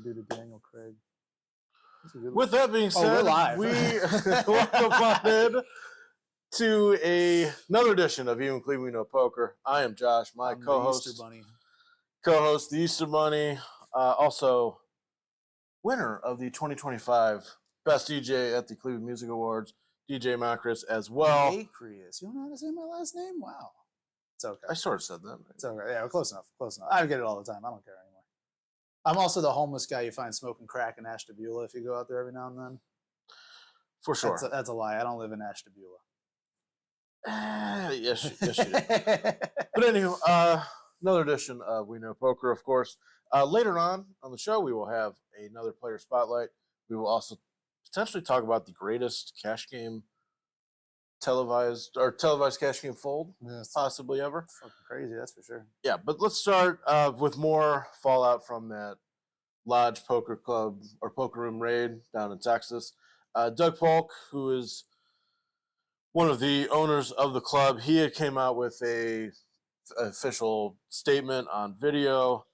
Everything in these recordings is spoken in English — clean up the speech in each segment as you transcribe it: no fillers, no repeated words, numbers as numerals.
do to Daniel Craig. With that being said, we're live. we welcome on in to another edition of Even Cleveland Know Poker. I am Josh, my co-host, the Easter Bunny. Co-host, the Easter Bunny, also winner of the 2025 Best DJ at the Cleveland Music Awards, DJ Macris as well. Macris. You don't know how to say my last name? Wow. It's okay. I sort of said that. Right? It's okay. Yeah, close enough. Close enough. I get it all the time. I don't care anymore. I'm also the homeless guy you find smoking crack in Ashtabula if you go out there every now and then. For sure. That's a lie. I don't live in Ashtabula. Yes, you do. But anywho, another edition of We Know Poker, of course. Later on the show, we will have another player spotlight. We will also potentially talk about the greatest cash game televised cash game fold possibly ever. It's fucking crazy, that's for sure. Yeah, but let's start with more fallout from that Lodge Poker Club or Poker Room raid down in Texas. Doug Polk, who is one of the owners of the club, he had came out with a official statement on video.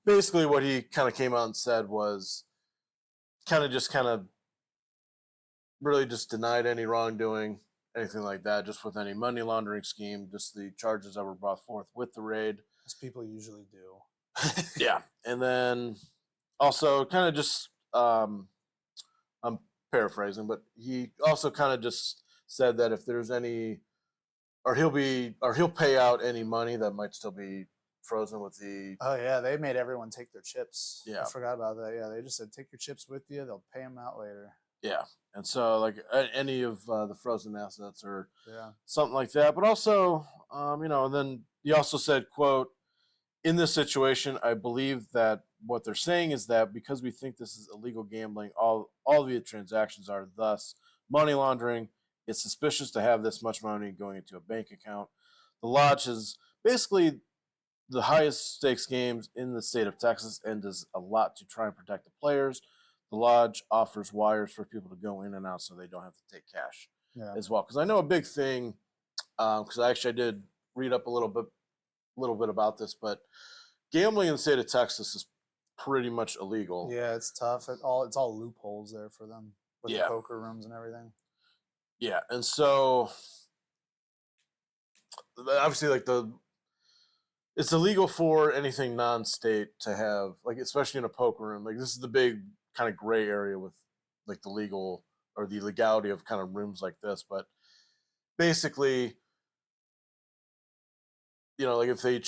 Basically what he kind of came out and said was kind of really just denied any wrongdoing, anything like that, just with any money laundering scheme, just the charges that were brought forth with the raid. As people usually do. Yeah. And then also kind of just, I'm paraphrasing, but he also kind of just said that if there's any, or he'll pay out any money that might still be frozen with the... Oh, yeah, they made everyone take their chips. Yeah. I forgot about that. Yeah, they just said, take your chips with you. They'll pay them out later. Yeah. And so, like, any of the frozen assets or yeah, something like that. But also, and then he also said, quote, in this situation, I believe that what they're saying is that because we think this is illegal gambling, all the transactions are thus money laundering. It's suspicious to have this much money going into a bank account. The Lodge is basically the highest stakes games in the state of Texas and does a lot to try and protect the players. The Lodge offers wires for people to go in and out so they don't have to take cash as well. Because I know a big thing, because I did read up a little bit about this, but gambling in the state of Texas is pretty much illegal. Yeah, it's tough. It's all loopholes there for them with the poker rooms and everything. Yeah, and so obviously, like it's illegal for anything non-state to have, like, especially in a poker room. Like, this is the big kind of gray area with like the legal or the legality of kind of rooms like this. But basically, like if they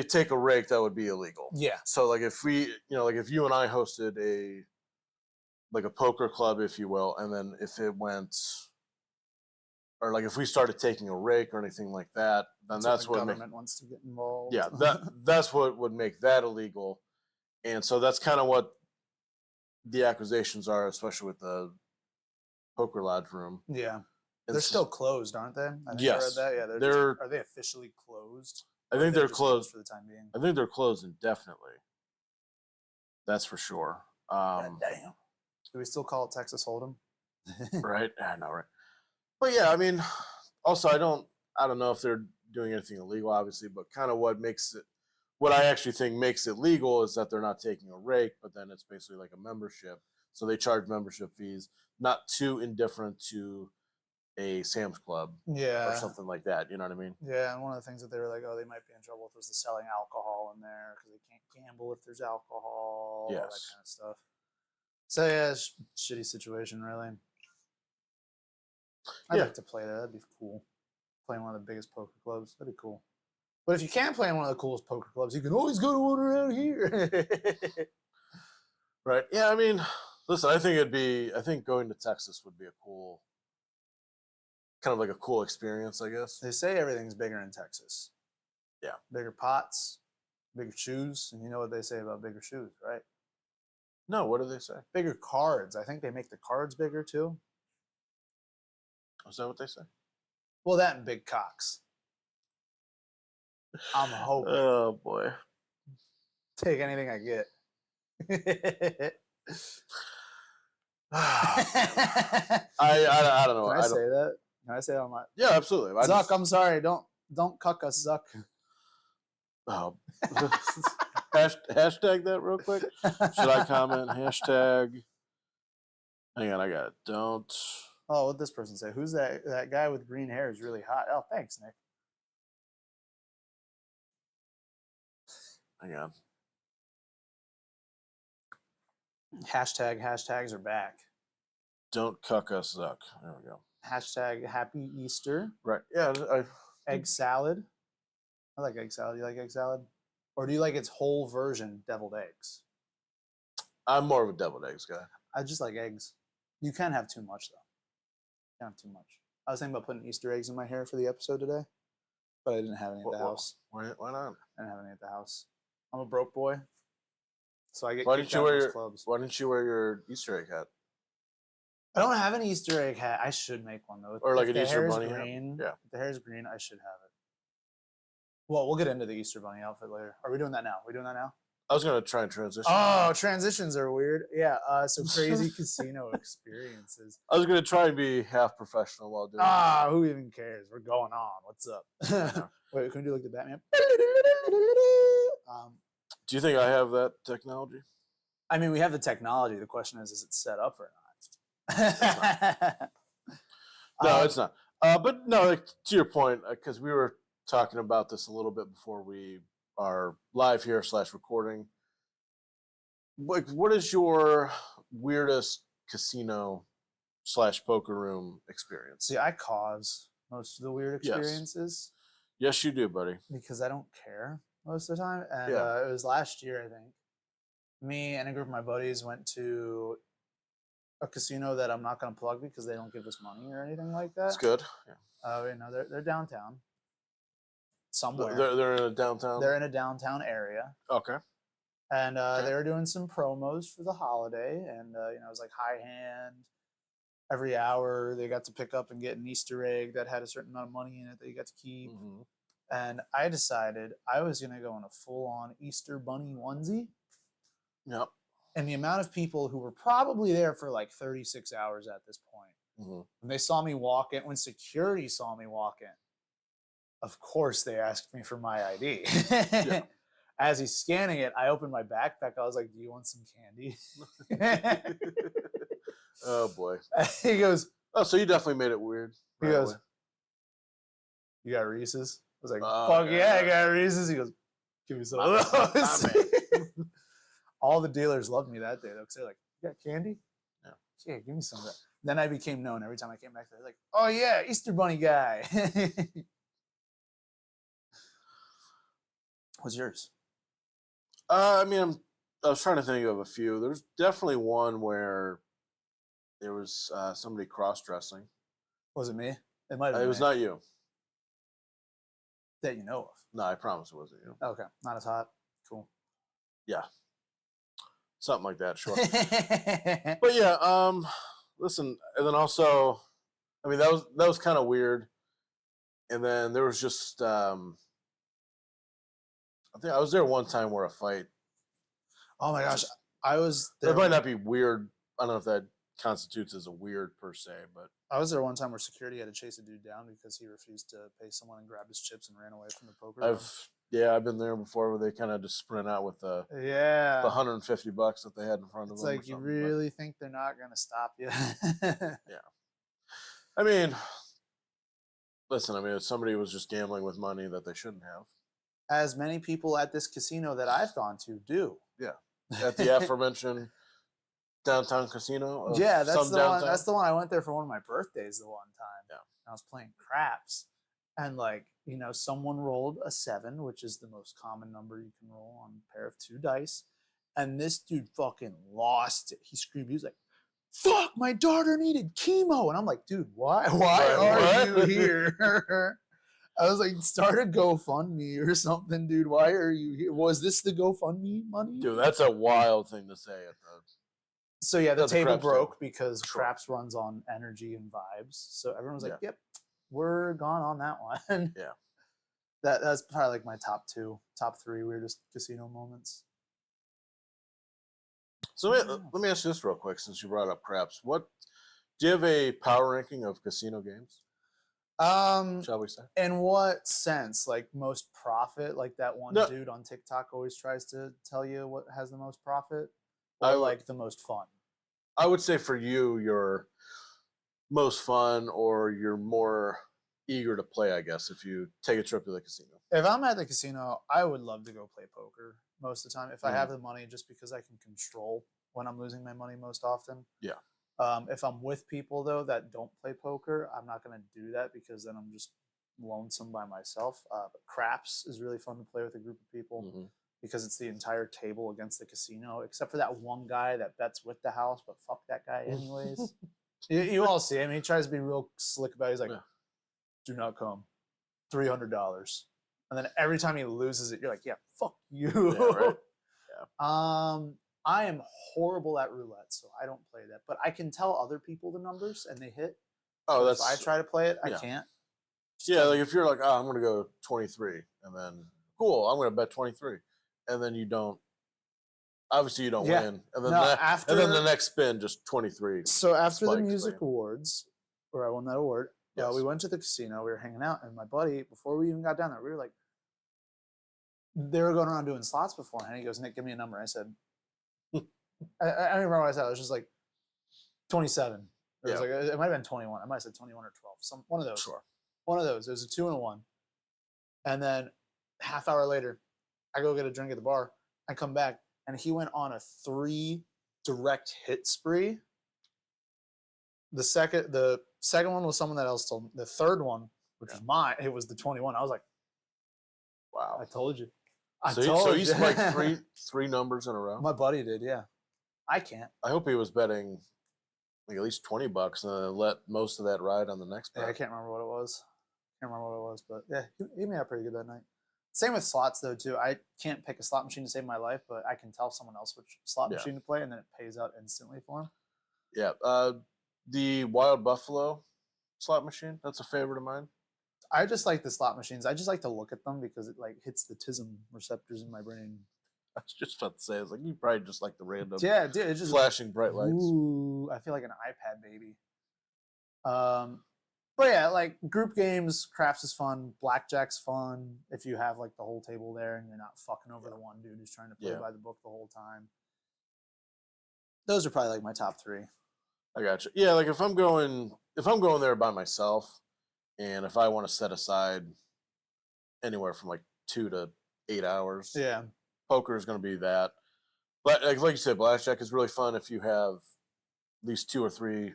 take a rake, that would be illegal. Yeah. So like if we, like if you and I hosted a poker club, if you will, and then if it went, or like if we started taking a rake or anything like that, then that's what the government wants to get involved. Yeah, that's what would make that illegal. And so that's kind of what the accusations are, especially with the Poker Lodge room. Yeah. They're still closed, aren't they? Yes. I read that. Yeah, are they officially closed? I think they're closed for the time being. I think they're closed indefinitely. That's for sure. God damn. Do we still call it Texas Hold'em? Right? I know, right? But yeah, also I don't know if they're doing anything illegal, obviously, but kind of what I actually think makes it legal is that they're not taking a rake, but then it's basically like a membership. So they charge membership fees, not too indifferent to a Sam's Club or something like that. You know what I mean? Yeah, and one of the things that they were like, oh, they might be in trouble with was the selling alcohol in there because they can't gamble if there's alcohol, all that kind of stuff. So yeah, it's a shitty situation, really. I'd like to play that. That'd be cool. Playing one of the biggest poker clubs. That'd be cool. But if you can't play in one of the coolest poker clubs, you can always go to one around here. Right. Yeah, listen, I think going to Texas would be a cool, kind of like a cool experience, I guess. They say everything's bigger in Texas. Yeah. Bigger pots, bigger shoes. And you know what they say about bigger shoes, right? No, what do they say? Bigger cards. I think they make the cards bigger too. Is that what they say? Well, that and big cocks. I'm hoping. Oh, boy. Take anything I get. I don't know. Can I say that? Can I say that on my... Yeah, absolutely. Zuck, I'm sorry. Don't cuck us, Zuck. Oh. Hashtag that real quick. Should I comment? Hashtag. Hang on, I got it. Don't. Oh, what this person say? Who's that? That guy with green hair is really hot. Oh, thanks, Nick. Hang on. Hashtags are back. Don't cuck us, Zuck. There we go. Hashtag Happy Easter. Right. Yeah. Egg salad. I like egg salad. You like egg salad? Or do you like its whole version, deviled eggs? I'm more of a deviled eggs guy. I just like eggs. You can't have too much, though. You can't have too much. I was thinking about putting Easter eggs in my hair for the episode today, but I didn't have any at the house. Why not? I didn't have any at the house. I'm a broke boy, so I get Why kicked didn't you out of wear those clubs. Why didn't you wear your Easter egg hat? I don't have an Easter egg hat. I should make one though. Or like If an the Easter hair's bunny green, hat. Yeah. If the hair's green, I should have it. Well, we'll get into the Easter bunny outfit later. Are we doing that now? Are we doing that now? I was gonna try and transition. Oh, transitions are weird. Yeah. So crazy casino experiences. I was gonna try and be half professional while doing. Who even cares? We're going on. What's up? Wait, can we do like the Batman? Do you think I have that technology? I mean, we have the technology. The question is it set up or not? No, it's not. But no, like, to your point, because we were talking about this a little bit before we are live here / recording. Like, what is your weirdest casino / poker room experience? See, I cause most of the weird experiences. Yes, you do, buddy. Because I don't care most of the time. And Yeah. It was last year, I think. Me and a group of my buddies went to a casino that I'm not going to plug because they don't give us money or anything like that. That's good. Yeah. You know, they're downtown somewhere. They're in a downtown. They're in a downtown area. Okay. And they were doing some promos for the holiday, and you know, it was like high hand. Every hour, they got to pick up and get an Easter egg that had a certain amount of money in it that you got to keep. Mm-hmm. And I decided I was going to go in a full-on Easter bunny onesie. Yep. And the amount of people who were probably there for like 36 hours at this point, when they saw me walk in, when security saw me walk in, of course they asked me for my ID. Yeah. As he's scanning it, I opened my backpack. I was like, "Do you want some candy?" Oh boy. He goes, "Oh, so you definitely made it weird." He goes, "You got Reese's?" I was like, "Fuck yeah, I got Reese's." He goes, "Give me some of those." All the dealers loved me that day though, because they're like, "You got candy?" Yeah, give me some of that. Then I became known every time I came back there. They're like, "Oh yeah, Easter Bunny guy." What's yours? I mean, I was trying to think of a few. There's definitely one where there was somebody cross-dressing. Was it me? It might have been. It was not you. That you know of. No, I promise it wasn't you. Okay, not as hot. Cool. Yeah. Something like that, sure. But yeah, listen, and then also, I mean, that was kind of weird. And then there was just I think I was there one time where a fight. Oh my gosh, I was there. It might not be weird. I don't know if that constitutes as a weird per se, but I was there one time where security had to chase a dude down because he refused to pay someone and grabbed his chips and ran away from the poker room. I've been there before where they kind of just sprint out with the $150 that they had in front of them. It's like, you really think they're not going to stop you? Yeah. I mean, listen, I mean, if somebody was just gambling with money that they shouldn't have. As many people at this casino that I've gone to do. Yeah. At the aforementioned downtown casino. Yeah, that's the one. That's the one. I went there for one of my birthdays the one time. Yeah. I was playing craps, and like, you know, someone rolled a 7, which is the most common number you can roll on a pair of 2 dice, and this dude fucking lost it. He screamed. He was like, "Fuck! My daughter needed chemo," and I'm like, "Dude, why are you here?" I was like, "Start a GoFundMe or something, dude. Why are you here? Was this the GoFundMe money?" Dude, that's a wild thing to say at the. So yeah, the table broke because craps runs on energy and vibes. So everyone was like, "Yep, we're gone on that one." Yeah, that's probably like my top 3 weirdest casino moments. So let me ask you this real quick, since you brought up craps. What do you have a power ranking of casino games? Shall we say? In what sense? Like most profit? Like that one No. dude on TikTok always tries to tell you what has the most profit, I or would- like the most fun? I would say for you, you're most fun, or you're more eager to play, I guess, if you take a trip to the casino. If I'm at the casino, I would love to go play poker most of the time if I Mhm. have the money, just because I can control when I'm losing my money most often. Yeah. If I'm with people though that don't play poker, I'm not going to do that because then I'm just lonesome by myself. But craps is really fun to play with a group of people Mhm. because it's the entire table against the casino, except for that one guy that bets with the house. But fuck that guy anyways. You all see him. He tries to be real slick about it. He's like, Yeah. do not come. $300. And then every time he loses it, you're like, yeah, fuck you. Yeah, right. I am horrible at roulette, so I don't play that. But I can tell other people the numbers and they hit. Oh, But if that's I try to play it, I yeah. can't. Just Yeah. tell Like me. if you're like, oh, I'm gonna go 23, and then cool, I'm gonna bet 23, and then you don't. Obviously, you don't Yeah. win, and then No, and then the next spin just 23. So after the spikes, music like- awards, where I won that award, Yes. we went to the casino. We were hanging out, and my buddy, before we even got down there, we were like, they were going around doing slots beforehand. He goes, Nick, give me a number. I said, I don't remember what I said. It was just like 27. It was Yeah. like it might have been 21. I might have said 21 or 12. One of those. Sure. One of those. It was a 2 and a 1. And then half hour later, I go get a drink at the bar. I come back, and he went on a 3 direct hit spree. The second one was someone that else told me. The third one, which was mine, it was the 21. I was like, Wow. I told you. So he spiked three numbers in a row. My buddy did, yeah. I can't. I hope he was betting like at least $20 and then let most of that ride on the next Yeah, bet. I can't remember what it was. But yeah, he made out pretty good that night. Same with slots though too. I can't pick a slot machine to save my life, but I can tell someone else which slot Yeah. machine to play, and then it pays out instantly for them. Yeah. The Wild Buffalo slot machine, that's a favorite of mine. I just like the slot machines. I just like to look at them because it like hits the tism receptors in my brain. I was just about to say, it's like you probably just like the random Yeah, dude, it's just flashing bright lights. Ooh, I feel like an iPad baby. But yeah, like group games, craps is fun. Blackjack's fun if you have like the whole table there and you're not fucking over the one dude who's trying to play Yeah. by the book the whole time. Those are probably like my top 3. I got you. Yeah, like if I'm going there by myself, and if I want to set aside anywhere from like 2 to 8 hours, Yeah. poker is going to be that. But like you said, blackjack is really fun if you have at least 2 or 3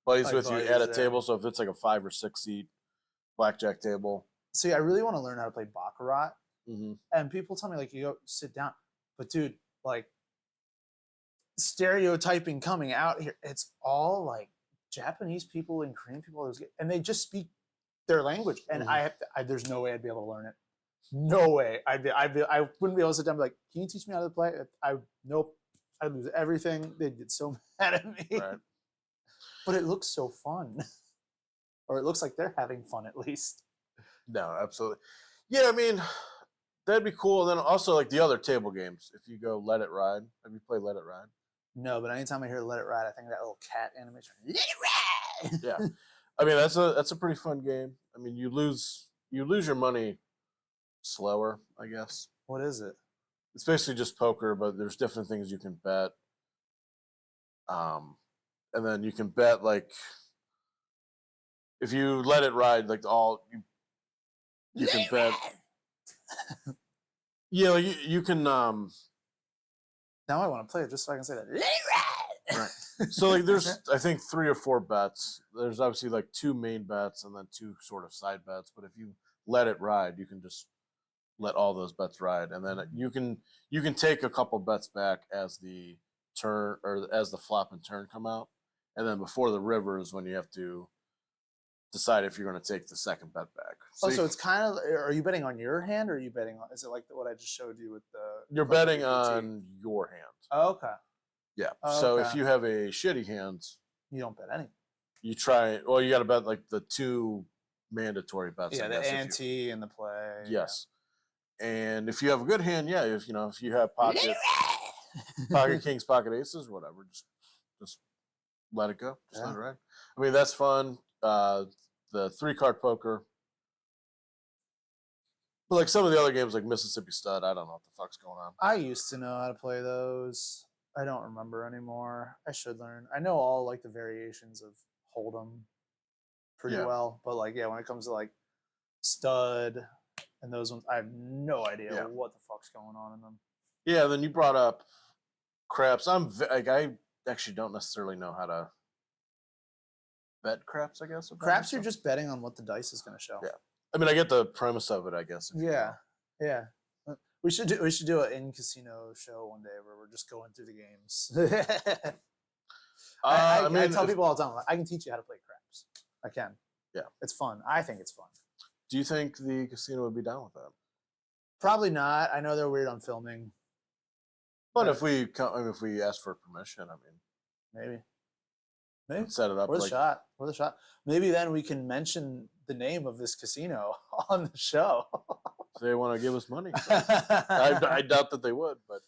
buddies Like with you buddies, at a yeah. table. So if it's like a 5 or 6 seat blackjack table, See, I really want to learn how to play Baccarat. mm-hmm. And people tell me like you go sit down. But dude, like stereotyping coming out here, it's all like Japanese people and Korean people, and they just speak their language. And Mhm. there's no way I'd be able to learn it. No way. I wouldn't be able to sit down and be like, can you teach me how to play? Nope. I'd lose everything. They'd get so mad at me. Right. But it looks so fun. Or it looks like they're having fun at least. No, absolutely. Yeah, I mean, that'd be cool. And then also like the other table games. If you go Let It Ride, have you played Let It Ride? No, but anytime I hear Let It Ride, I think of that little cat animation. Let it ride. Yeah. I mean, that's a pretty fun game. I mean, you lose your money slower, I guess. What is it? It's basically just poker, but there's different things you can bet. And then you can bet like if you let it ride, like you can bet. Yeah, like you can Now I want to play it just so I can say that. Let it ride. Right. So like there's I think 3 or 4 bets. There's obviously like 2 main bets and then 2 sort of side bets. But if you let it ride, you can just let all those bets ride, and then you can take a couple bets back as the turn or as the flop and turn come out, and then before the river is when you have to decide if you're going to take the second bet back. So you- it's kind of. Are you betting on your hand, or are you betting on? Is it like what I just showed you with the? you're like betting the on your hand. Oh, okay. Yeah. Oh, So okay. if you have a shitty hand, You don't bet any. you try. Well, you got to bet like the 2 mandatory bets. Yeah, I the guess, if you- ante and the play. Yes. And if you have a good hand, yeah, if you have pocket kings, pocket aces, whatever, just let it go. Just let it ride. I mean, that's fun. the 3-card poker. But like some of the other games, like Mississippi Stud, I don't know what the fuck's going on. I used to know how to play those. I don't remember anymore. I should learn. I know all like the variations of Hold'em pretty well, but like when it comes to like Stud and those ones, I have no idea what the fuck's going on in them. Yeah, then you brought up craps. I actually don't necessarily know how to bet craps, I guess. Craps, you're just betting on what the dice is going to show. Yeah. I mean, I get the premise of it, I guess. Yeah. We should do an in casino show one day where we're just going through the games. I tell people all the time, I can teach you how to play craps. I can. Yeah. It's fun. I think it's fun. Do you think the casino would be down with that? Probably not. I know they're weird on filming. But if we ask for permission, I mean, maybe set it up. Worth a shot. Maybe then we can mention the name of this casino on the show. If they want to give us money. I doubt that they would, but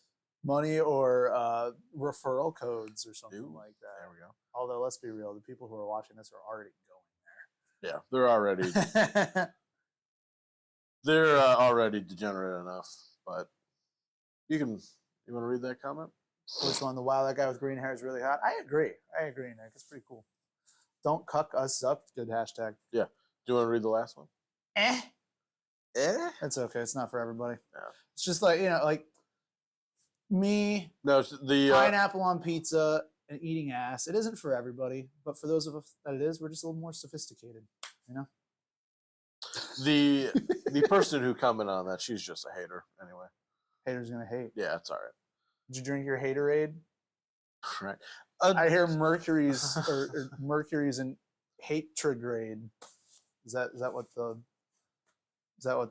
money or referral codes or something like that. There we go. Although let's be real, the people who are watching this are already going there. Yeah, they're already they're already degenerate enough. But you want to read that comment? Which one? The wow, that guy with green hair is really hot. I agree, Nick. It's pretty cool. Don't cuck us up. Good hashtag. Yeah. Do you want to read the last one? It's okay. It's not for everybody. Yeah. It's just like like me. No, it's the pineapple on pizza and eating ass. It isn't for everybody, but for those of us that it is, we're just a little more sophisticated. The person who commented on that, she's just a hater anyway. Haters gonna hate. Yeah, it's all right. Did you drink your haterade? Right. I hear Mercury's or Mercury's in hatetrograde. Is that what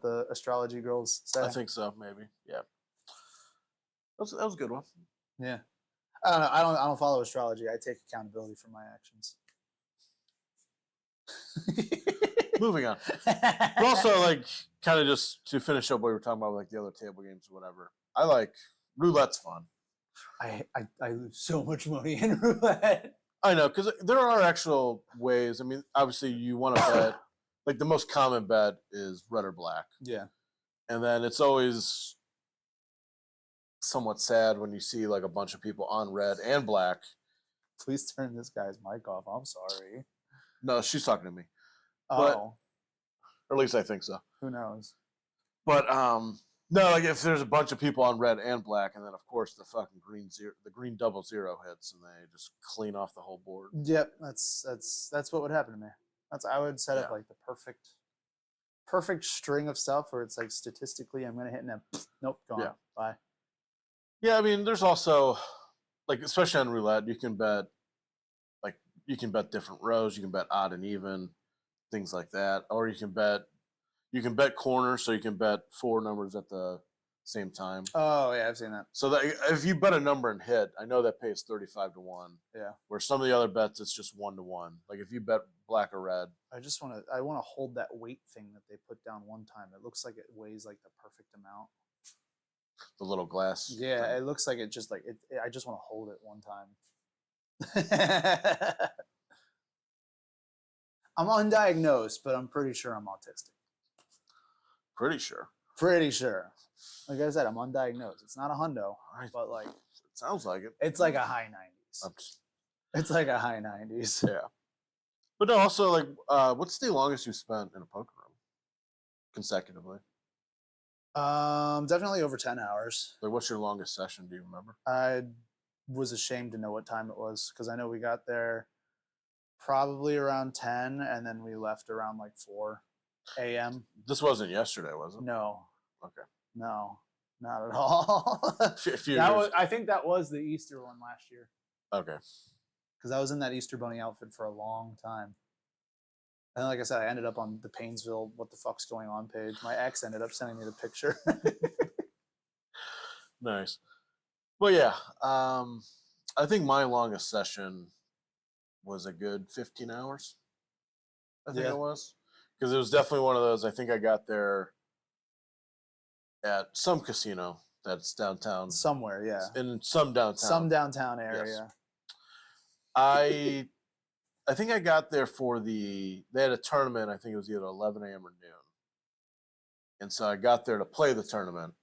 the astrology girls say? I think so, maybe. Yeah. That was a good one. Yeah. I don't know. I don't follow astrology. I take accountability for my actions. Moving on. But also, like, kind of just to finish up what we were talking about, like the other table games or whatever. I like roulette's fun. I lose so much money in roulette. I know, because there are actual ways. I mean, obviously, you want to bet. Like the most common bet is red or black. Yeah. And then it's always somewhat sad when you see like a bunch of people on red and black. Please turn this guy's mic off. I'm sorry. No, she's talking to me. But, or at least I think so. Who knows? But no, like if there's a bunch of people on red and black, and then of course the fucking green 00 hits, and they just clean off the whole board. Yep, that's what would happen to me. I would set up like the perfect string of stuff where it's like statistically I'm gonna hit and then nope, gone. Yeah. Bye. Yeah, I mean there's also like especially on roulette, you can bet different rows, you can bet odd and even, things like that. Or you can bet corner, so you can bet 4 numbers at the same time. Oh yeah, I've seen that. So that if you bet a number and hit, I know that pays 35 to 1. Yeah. Where some of the other bets it's just 1 to 1. Like if you bet black or red. I want to hold that weight thing that they put down one time. It looks like it weighs like the perfect amount. The little glass. Yeah, thing. it looks like it just like it. I just want to hold it one time. I'm undiagnosed, but I'm pretty sure I'm autistic. Pretty sure. Like I said, I'm undiagnosed. It's not a hundo, but like it sounds like it. It's like a high 90s. It's like a high 90s. Yeah. But no, also like, what's the longest you spent in a poker room consecutively? Definitely over 10 hours. Like, what's your longest session? Do you remember? I was ashamed to know what time it was because I know we got there probably around 10 and then we left around like 4 a.m. This wasn't yesterday, was it? No. Okay. No, not at all. I think that was the Easter one last year. Okay. Because I was in that Easter Bunny outfit for a long time. And like I said, I ended up on the Painesville What the Fuck's Going On page. My ex ended up sending me the picture. Nice. Well, yeah. I think my longest session was a good 15 hours. I think it was. Because it was definitely one of those. I think I got there at some casino that's downtown. Somewhere, yeah. In some downtown. Some downtown area. Yes. I think I got there for they had a tournament. I think it was either 11 a.m. or noon. And so I got there to play the tournament,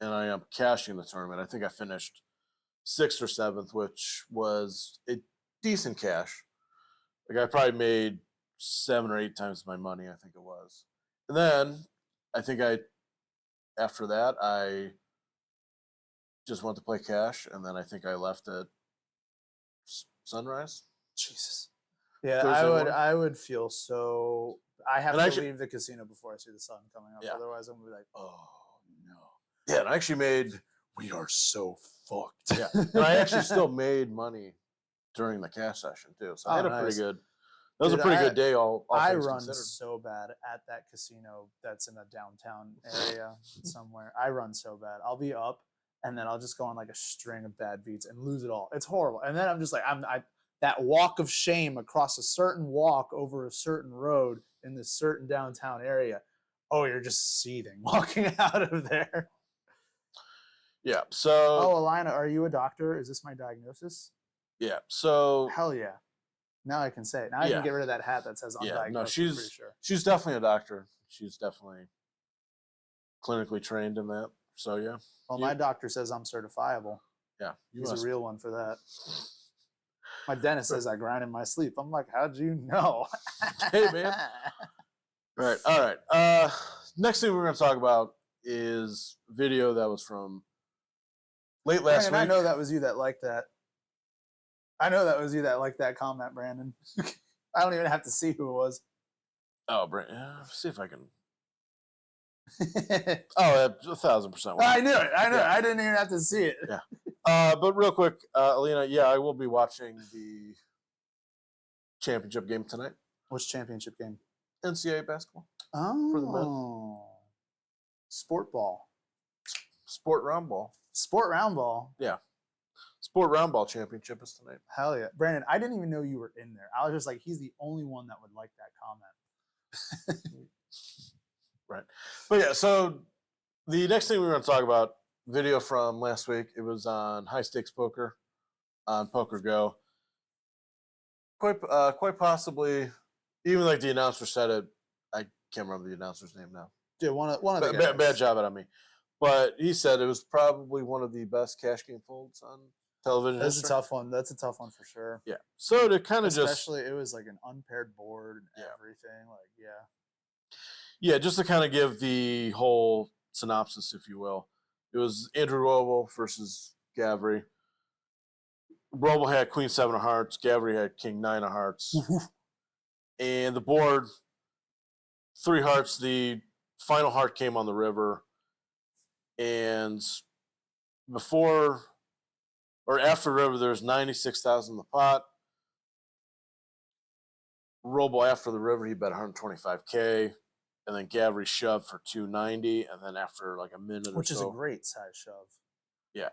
and I am cashing the tournament. I think I finished 6th or 7th, which was a decent cash. Like I probably made 7 or 8 times my money, I think it was. And then I think after that, I just went to play cash, and then I think I left at sunrise. Jesus. Yeah, Thursday morning. I would feel so. I have And to actually- leave the casino before I see the sun coming up. Yeah. Otherwise, I'm gonna be like, oh no, Yeah, and I actually made we are so fucked. yeah, and I actually still made money during the cash session too. So I had Oh, a pretty nice. good. That was Dude, a pretty good day. All I things run considered. so bad at that casino that's in a downtown area somewhere. I run so bad. I'll be up and then I'll just go on like a string of bad beats and lose it all. It's horrible. And then I'm just like, I that walk of shame across a certain walk over a certain road in this certain downtown area. Oh, you're just seething walking out of there. Yeah. Oh, So Alina, are you a doctor? Is this my diagnosis? yeah. So Hell yeah. Now I can say it. Now I Yeah. can get rid of that hat that says undiagnosed. yeah. No, I'm pretty she's sure. she's definitely a doctor. She's definitely clinically trained in that. So yeah. Well, You- my doctor says I'm certifiable. Yeah. You He's must. a real one for that. My dentist says I grind in my sleep. I'm like, how'd you know? Hey, man. Right. All right. Next thing we're going to talk about is video that was from late last Brandon, week. I know that was you that liked that. I know that was you that liked that comment, Brandon. I don't even have to see who it was. Oh, Brent. See if I can. Oh, 1,000%. I knew it. I knew it. Yeah. I didn't even have to see it. Yeah. But real quick, Alina, yeah, I will be watching the championship game tonight. Which championship game? NCAA basketball. Oh, the men. Sport ball. Sport round ball. Sport round ball. Yeah. Sport round ball championship is tonight. Hell yeah. Brandon, I didn't even know you were in there. I was just like, he's the only one that would like that comment. Right. But yeah, so the next thing we're going to talk about, video from last week. It was on High Stakes Poker on Poker Go. Quite possibly, even like the announcer said it. I can't remember the announcer's name now. Dude, one of the guys. Bad job out of me. But he said it was probably one of the best cash game folds on television. That's a history. tough one. That's a tough one for sure. Yeah. So to kind of just Especially it was like an unpaired board and Yeah. everything. Like, yeah, just to kind of give the whole synopsis, if you will. It was Andrew Roble versus Gavri. Roble had Queen 7 of Hearts. Gavri had King 9 of Hearts. And the board, 3 hearts. The final heart came on the river. And before or after the river, there's 96,000 in the pot. Roble after the river, he bet 125K. And then Gavri shoved for 290. And then after like a minute which or is so. a great size shove. Yeah.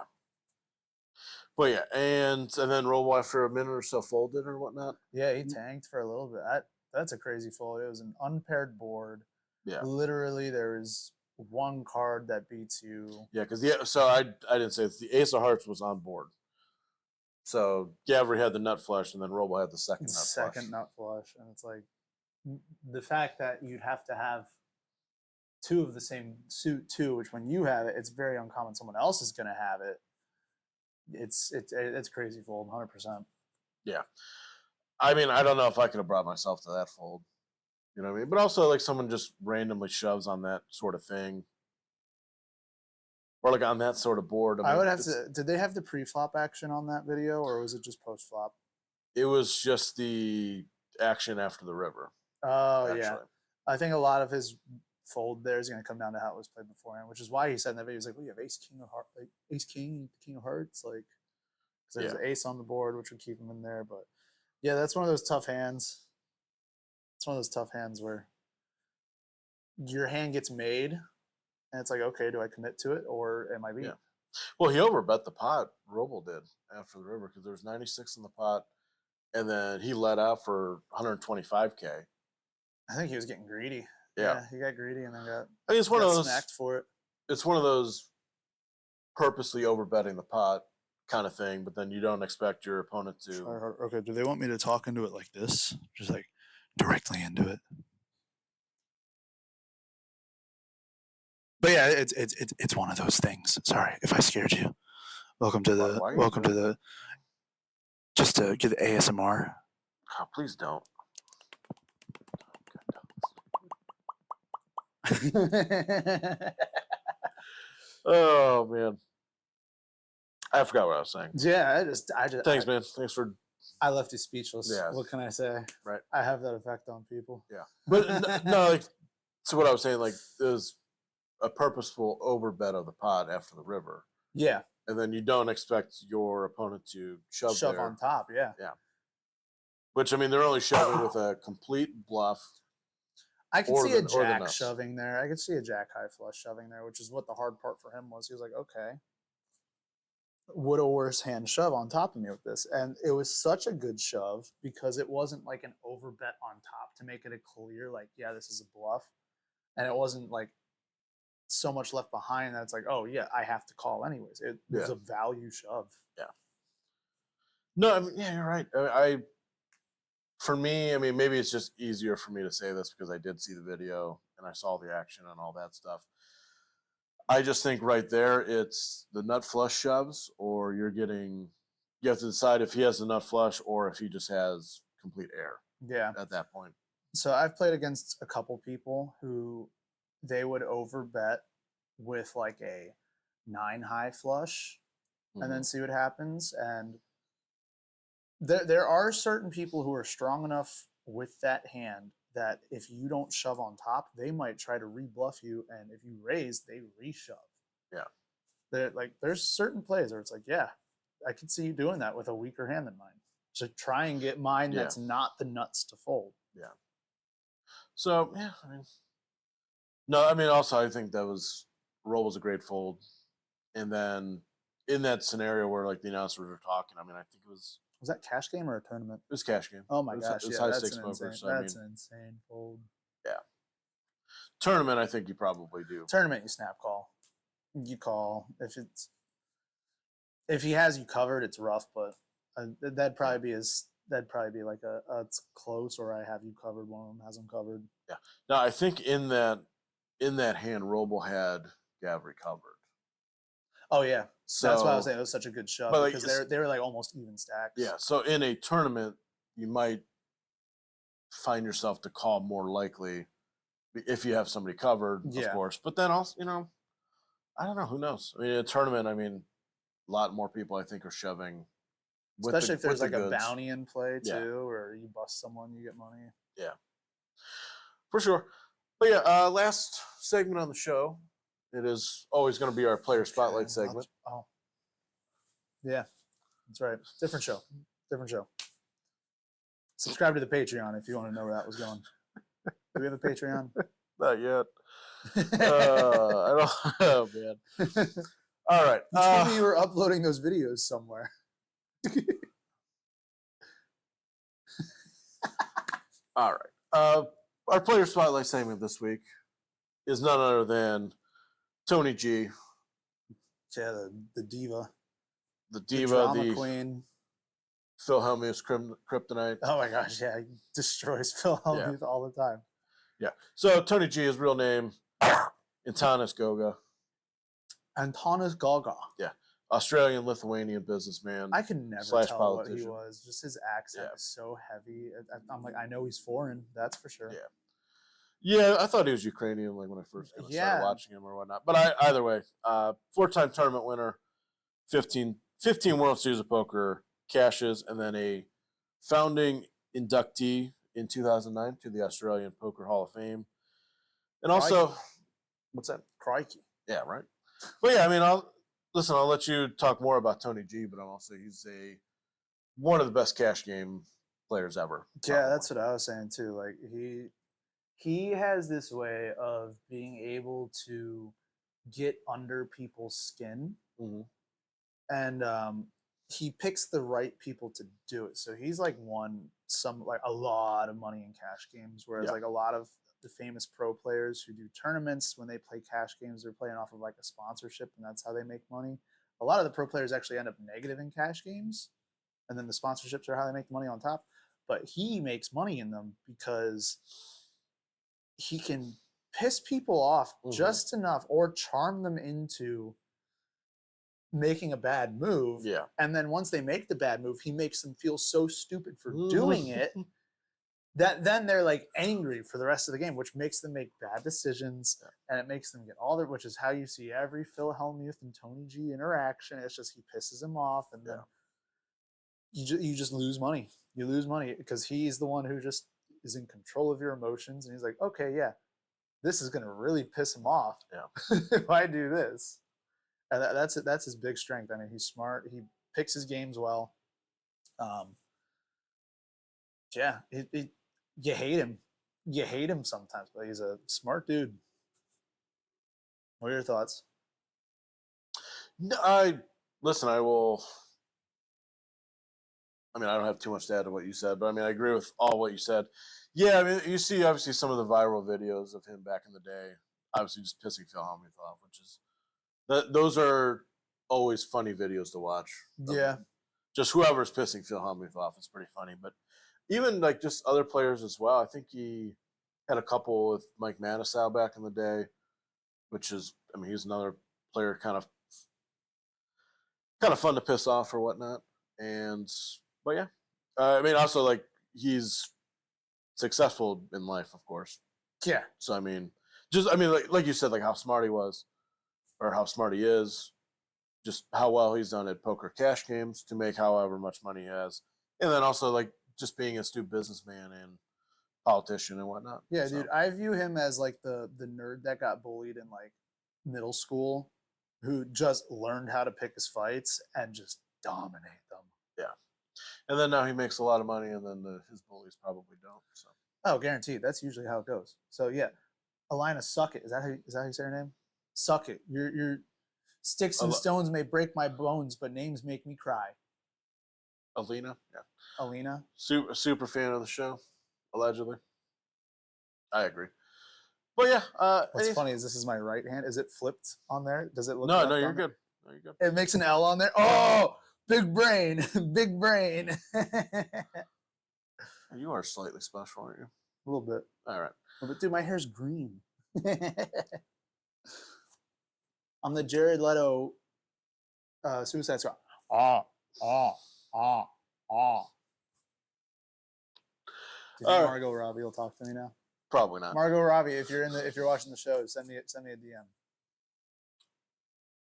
But yeah, and then Roble after a minute or so folded or whatnot. Yeah, he tanked for a little bit. That's a crazy fold. It was an unpaired board. Yeah. Literally, there was one card that beats you. Yeah, because so I didn't say it. The Ace of Hearts was on board. So Gavri had the nut flush, and then Roble had the second nut flush. Second nut flush, and it's like the fact that you'd have to have 2 of the same suit too, which when you have it, it's very uncommon. Someone else is going to have it. It's crazy fold, 100%. Yeah. I mean, I don't know if I could have brought myself to that fold. You know what I mean? But also, like, someone just randomly shoves on that sort of thing. Or, like, on that sort of board. I would have to. Did they have the pre-flop action on that video, or was it just post-flop? It was just the action after the river. Oh, actually. yeah. I think a lot of his fold there is going to come down to how it was played beforehand, which is why he said in that video, he's like, well, you have ace, king of heart, like ace, king of hearts, like, because there's an ace on the board, which would keep him in there. But yeah, that's one of those tough hands. It's one of those tough hands where your hand gets made, and it's like, okay, do I commit to it, or am I beat? Yeah. Well, he overbet the pot. Roble did after the river because there was 96 in the pot, and then he let out for 125K. I think he was getting greedy. Yeah. He got greedy and then got. I mean, it's one of those. Smacked for it. It's one of those purposely overbetting the pot kind of thing, but then you don't expect your opponent Try to. hard. Okay, do they want me to talk into it like this? Just like directly into it? But yeah, it's one of those things. Sorry if I scared you. Welcome to the Why are you welcome to doing the just to get the ASMR. Oh, please don't. Oh man, I forgot what I was saying. Yeah, Thanks, man. Thanks for. I left you speechless. Yeah. What can I say? Right. I have that effect on people. Yeah, but no, like so. What I was saying, like, there's a purposeful overbet of the pot after the river, Yeah, and then you don't expect your opponent to shove there. on top. Yeah. Yeah. Which I mean, they're only shoving with a complete bluff. I could Or see a the- or the jack nuts. shoving there. I could see a jack high flush shoving there, which is what the hard part for him was. He was like, okay, would a worse hand shove on top of me with this? And it was such a good shove because it wasn't like an overbet on top to make it a clear, like, yeah, this is a bluff. And it wasn't like so much left behind that it's like, oh, yeah, I have to call anyways. It was Yeah. a value shove. No, I mean, yeah, you're right. For me, I mean, maybe it's just easier for me to say this because I did see the video and I saw the action and all that stuff. I just think right there, it's the nut flush shoves, or you have to decide if he has the nut flush or if he just has complete air Yeah. at that point. So I've played against a couple people who they would overbet with like a 9 high flush and then Mhm. see what happens. And there are certain people who are strong enough with that hand that if you don't shove on top, they might try to rebluff you, and if you raise, they reshove. Yeah. There's certain plays where it's like, yeah, I can see you doing that with a weaker hand than mine. So try and get mine Yeah. that's not the nuts to fold. Yeah. So yeah, I mean, no, I mean, also I think that roll was a great fold, and then in that scenario where like the announcers were talking, I mean, I think it was that cash game or a tournament? cash game. Oh my It gosh, was yeah, high that's stakes an poker. insane. So I That's mean, an insane fold. yeah, tournament, I think you probably do. Tournament, you snap call. You call if he has you covered, it's rough, but that'd probably be like a it's close, or I have you covered. One of them has him covered. Yeah. Now I think in that hand, Roble had Gavri covered. Oh yeah, So that's why I was saying it was such a good shove but, like, because they were like almost even stacks. yeah. So in a tournament, you might find yourself to call more likely if you have somebody covered, Yeah. of course. But then also, I don't know. Who knows? I mean, in a tournament, I mean, a lot more people I think are shoving. Especially if there's with like the a goods. bounty in play too, Yeah. or you bust someone, you get money. Yeah, for sure. But yeah, last segment on the show. It is always going to be our player spotlight Okay, segment. Oh, yeah, that's right. Different show. Different show. Subscribe to the Patreon if you want to know where that was going. Do we have a Patreon? Not yet. I don't. Oh man. All right. You told me you were uploading those videos somewhere. All right. Our player spotlight segment this week is none other than Tony G, Yeah, the diva, the the diva, drama the queen. Phil Hellmuth's kryptonite. Oh my gosh, yeah, he destroys Phil Hellmuth all the time. Yeah. So Tony G, his real name, Antanas Goga. Antanas Gaga. Yeah. Australian Lithuanian businessman. I could never Slash tell what he politician. was. Just his accent Yeah. is so heavy. I'm like, I know he's foreign. That's for sure. Yeah. Yeah, I thought he was Ukrainian, like when I first kind of started watching him or whatnot. But either way, 4-time tournament winner, 15 World Series of Poker cashes, and then a founding inductee in 2009 to the Australian Poker Hall of Fame. And also, what's that? Crikey. Yeah, right. But yeah, I mean, I'll let you talk more about Tony G, but he's one of the best cash game players ever. Yeah, that's what I was saying too. Like he has this way of being able to get under people's skin, and he picks the right people to do it. So he's like won a lot of money in cash games, whereas like a lot of the famous pro players who do tournaments, when they play cash games, they're playing off of like a sponsorship, and that's how they make money. a lot of the pro players actually end up negative in cash games, and then the sponsorships are how they make the money on top. But he makes money in them because he can piss people off just enough or charm them into making a bad move. Yeah. And then once they make the bad move, he makes them feel so stupid for doing it that then they're like angry for the rest of the game, which makes them make bad decisions, and it makes them get all their, which is how you see every Phil Hellmuth and Tony G interaction. It's just he pisses him off, and then you just lose money. You lose money because he's the one who just is in control of your emotions, and he's like, okay, yeah, this is gonna really piss him off. Yeah. If I do this. And that's his big strength. I mean, he's smart. He picks his games well. Yeah, you hate him. You hate him sometimes, but he's a smart dude. What are your thoughts? No, listen. I will. I mean, I don't have too much to add to what you said, but I mean, I agree with all what you said. Yeah, I mean, you see obviously some of the viral videos of him back in the day, obviously just pissing Phil Hellmuth off, which is those are always funny videos to watch. Yeah. Just whoever's pissing Phil Hellmuth off is pretty funny. But even like just other players as well. I think he had a couple with Mike Manasow back in the day, which is, I mean, he's another player kind of fun to piss off or whatnot. But yeah, I mean, also like he's successful in life, of course. Yeah. So I mean, like you said, like how smart he was, or how smart he is, just how well he's done at poker cash games to make however much money he has, and then also like just being an astute businessman and politician and whatnot. Yeah, so. Dude, I view him as like the nerd that got bullied in like middle school, who just learned how to pick his fights and just dominate them. Yeah, and then now he makes a lot of money, and then his bullies probably don't. So. Oh, guaranteed. That's usually how it goes. So yeah, Alina, suck it. Is that how you say her name? Suck it. Your sticks and stones may break my bones, but names make me cry. Alina, yeah. Alina, super fan of the show, allegedly. I agree. But yeah, what's funny is this is my right hand. Is it flipped on there? Does it look? No, you're good. No, you're good. It makes an L on there. Oh, big brain, big brain. You are slightly special, aren't you? A little bit. All right. But dude, my hair's green. I'm the Jared Leto Suicide Squad. Do you think Margot Robbie will talk to me now? Probably not. Margot Robbie, if you're watching the show, send me a DM.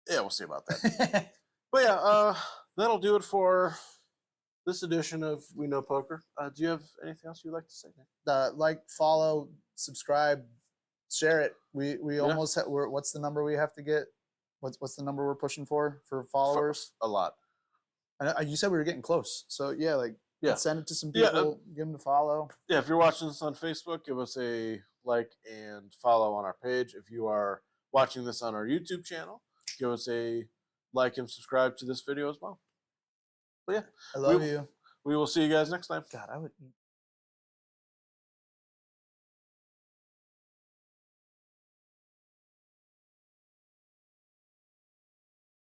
Yeah, we'll see about that. But yeah, that'll do it for this edition of We Know Poker. Do you have anything else you'd like to say, Nick? Like, follow, subscribe, share it. We almost what's the number we have to get? What's the number we're pushing for followers? A lot. And you said we were getting close, so yeah, like send it to some people, give them to follow. Yeah, if you're watching this on Facebook, give us a like and follow on our page. If you are watching this on our YouTube channel, give us a like and subscribe to this video as well. But yeah, I love you. We will see you guys next time. God, I would eat.